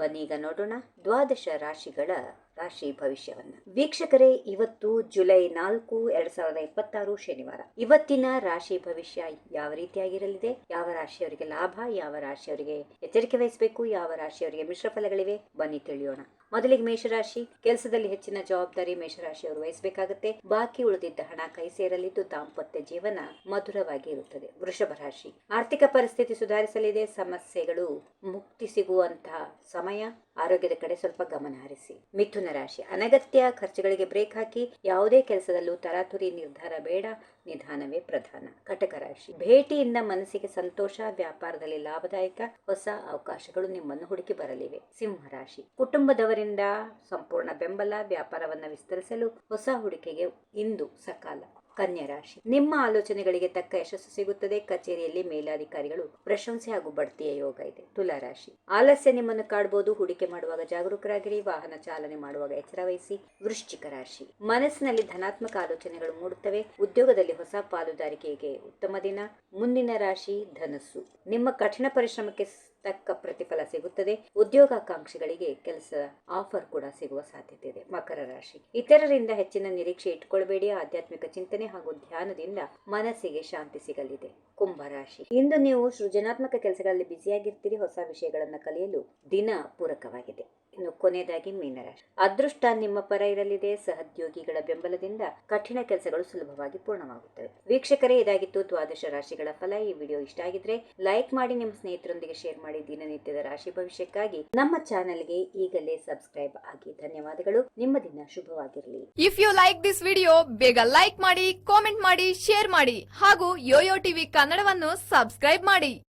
ಬನ್ನೀಗ ನೋಡೋಣ ದ್ವಾದಶ ರಾಶಿಗಳ ರಾಶಿ ಭವಿಷ್ಯವನ್ನ. ವೀಕ್ಷಕರೇ, ಇವತ್ತು ಜುಲೈ 4, 2026 ಶನಿವಾರ. ಇವತ್ತಿನ ರಾಶಿ ಭವಿಷ್ಯ ಯಾವ ರೀತಿಯಾಗಿರಲಿದೆ, ಯಾವ ರಾಶಿಯವರಿಗೆ ಲಾಭ, ಯಾವ ರಾಶಿಯವರಿಗೆ ಎಚ್ಚರಿಕೆ ವಹಿಸಬೇಕು, ಯಾವ ರಾಶಿಯವರಿಗೆ ಮಿಶ್ರ ಫಲಗಳಿವೆ, ಬನ್ನಿ ತಿಳಿಯೋಣ. ಮೊದಲಿಗೆ ಮೇಷರಾಶಿ. ಕೆಲಸದಲ್ಲಿ ಹೆಚ್ಚಿನ ಜವಾಬ್ದಾರಿ ಮೇಷರಾಶಿಯವರು ವಹಿಸಬೇಕಾಗುತ್ತೆ. ಬಾಕಿ ಉಳಿದಿದ್ದ ಹಣ ಕೈ ಸೇರಲಿದ್ದು ದಾಂಪತ್ಯ ಜೀವನ ಮಧುರವಾಗಿ ಇರುತ್ತದೆ. ವೃಷಭ ರಾಶಿ. ಆರ್ಥಿಕ ಪರಿಸ್ಥಿತಿ ಸುಧಾರಿಸಲಿದೆ. ಸಮಸ್ಯೆಗಳು ಮುಕ್ತಿ ಸಿಗುವಂತಹ ಸಮಯ. ಆರೋಗ್ಯದ ಕಡೆ ಸ್ವಲ್ಪ ಗಮನ ಹರಿಸಿ. ಮಿಥುನ ರಾಶಿ. ಅನಗತ್ಯ ಖರ್ಚುಗಳಿಗೆ ಬ್ರೇಕ್ ಹಾಕಿ. ಯಾವುದೇ ಕೆಲಸದಲ್ಲೂ ತರಾತುರಿ ನಿರ್ಧಾರ ಬೇಡ, ನಿಧಾನವೇ ಪ್ರಧಾನ. ಕಟಕ ರಾಶಿ. ಭೇಟಿಯಿಂದ ಮನಸ್ಸಿಗೆ ಸಂತೋಷ, ವ್ಯಾಪಾರದಲ್ಲಿ ಲಾಭದಾಯಕ, ಹೊಸ ಅವಕಾಶಗಳು ನಿಮ್ಮನ್ನು ಹುಡುಕಿ ಬರಲಿವೆ. ಸಿಂಹ ರಾಶಿ. ಕುಟುಂಬದವರಿಂದ ಸಂಪೂರ್ಣ ಬೆಂಬಲ, ವ್ಯಾಪಾರವನ್ನು ವಿಸ್ತರಿಸಲು ಹೊಸ ಹೂಡಿಕೆಗೆ ಇಂದು ಸಕಾಲ. ಕನ್ಯಾ ರಾಶಿ. ನಿಮ್ಮ ಆಲೋಚನೆಗಳಿಗೆ ತಕ್ಕ ಯಶಸ್ಸು ಸಿಗುತ್ತದೆ. ಕಚೇರಿಯಲ್ಲಿ ಮೇಲಾಧಿಕಾರಿಗಳು ಪ್ರಶಂಸೆ ಹಾಗೂ ಬಡ್ತಿಯ ಯೋಗ ಇದೆ. ತುಲಾ ರಾಶಿ. ಆಲಸ್ಯ ನಿಮ್ಮನ್ನು ಕಾಡಬಹುದು. ಹೂಡಿಕೆ ಮಾಡುವಾಗ ಜಾಗರೂಕರಾಗಿರಿ. ವಾಹನ ಚಾಲನೆ ಮಾಡುವಾಗ ಎಚ್ಚರ ವಹಿಸಿ. ವೃಶ್ಚಿಕ ರಾಶಿ. ಮನಸ್ಸಿನಲ್ಲಿ ಧನಾತ್ಮಕ ಆಲೋಚನೆಗಳು ಮೂಡುತ್ತವೆ. ಉದ್ಯೋಗದಲ್ಲಿ ಹೊಸ ಪಾಲುದಾರಿಕೆಗೆ ಉತ್ತಮ ದಿನ. ಮುಂದಿನ ರಾಶಿ ಧನಸ್ಸು. ನಿಮ್ಮ ಕಠಿಣ ಪರಿಶ್ರಮಕ್ಕೆ ತಕ್ಕ ಪ್ರತಿಫಲ ಸಿಗುತ್ತದೆ. ಉದ್ಯೋಗಾಕಾಂಕ್ಷಿಗಳಿಗೆ ಕೆಲಸ ಆಫರ್ ಕೂಡ ಸಿಗುವ ಸಾಧ್ಯತೆ ಇದೆ. ಮಕರ ರಾಶಿ. ಇತರರಿಂದ ಹೆಚ್ಚಿನ ನಿರೀಕ್ಷೆ ಇಟ್ಕೊಳ್ಬೇಡಿ. ಆಧ್ಯಾತ್ಮಿಕ ಚಿಂತನೆ ಹಾಗೂ ಧ್ಯಾನದಿಂದ ಮನಸ್ಸಿಗೆ ಶಾಂತಿ ಸಿಗಲಿದೆ. ಕುಂಭ ರಾಶಿ. ಇಂದು ನೀವು ಸೃಜನಾತ್ಮಕ ಕೆಲಸಗಳಲ್ಲಿ ಬ್ಯುಸಿಯಾಗಿರ್ತೀರಿ. ಹೊಸ ವಿಷಯಗಳನ್ನು ಕಲಿಯಲು ದಿನ ಪೂರಕವಾಗಿದೆ. ಇನ್ನು ಕೊನೆಯದಾಗಿ ಮೀನರಾಶಿ. ಅದೃಷ್ಟ ನಿಮ್ಮ ಪರ ಇರಲಿದೆ. ಸಹೋದ್ಯೋಗಿಗಳ ಬೆಂಬಲದಿಂದ ಕಠಿಣ ಕೆಲಸಗಳು ಸುಲಭವಾಗಿ ಪೂರ್ಣವಾಗುತ್ತವೆ. ವೀಕ್ಷಕರೇ, ಇದಾಗಿತ್ತು ದ್ವಾದಶ ರಾಶಿಗಳ ಫಲ. ಈ ವಿಡಿಯೋ ಇಷ್ಟ ಆಗಿದ್ರೆ ಲೈಕ್ ಮಾಡಿ, ನಿಮ್ಮ ಸ್ನೇಹಿತರೊಂದಿಗೆ ಶೇರ್ ಮಾಡಿ. ದಿನನಿತ್ಯದ ರಾಶಿ ಭವಿಷ್ಯಕ್ಕಾಗಿ ನಮ್ಮ ಚಾನೆಲ್ಗೆ ಈಗಲೇ ಸಬ್ಸ್ಕ್ರೈಬ್ ಆಗಿ. ಧನ್ಯವಾದಗಳು. ನಿಮ್ಮ ದಿನ ಶುಭವಾಗಿರಲಿ. If you like this video, ಬೇಗ ಲೈಕ್ ಮಾಡಿ, ಕಾಮೆಂಟ್ ಮಾಡಿ, ಶೇರ್ ಮಾಡಿ ಹಾಗೂ ಯೋಯೋ ಟಿವಿ ಕನ್ನಡವನ್ನು ಸಬ್ಸ್ಕ್ರೈಬ್ ಮಾಡಿ.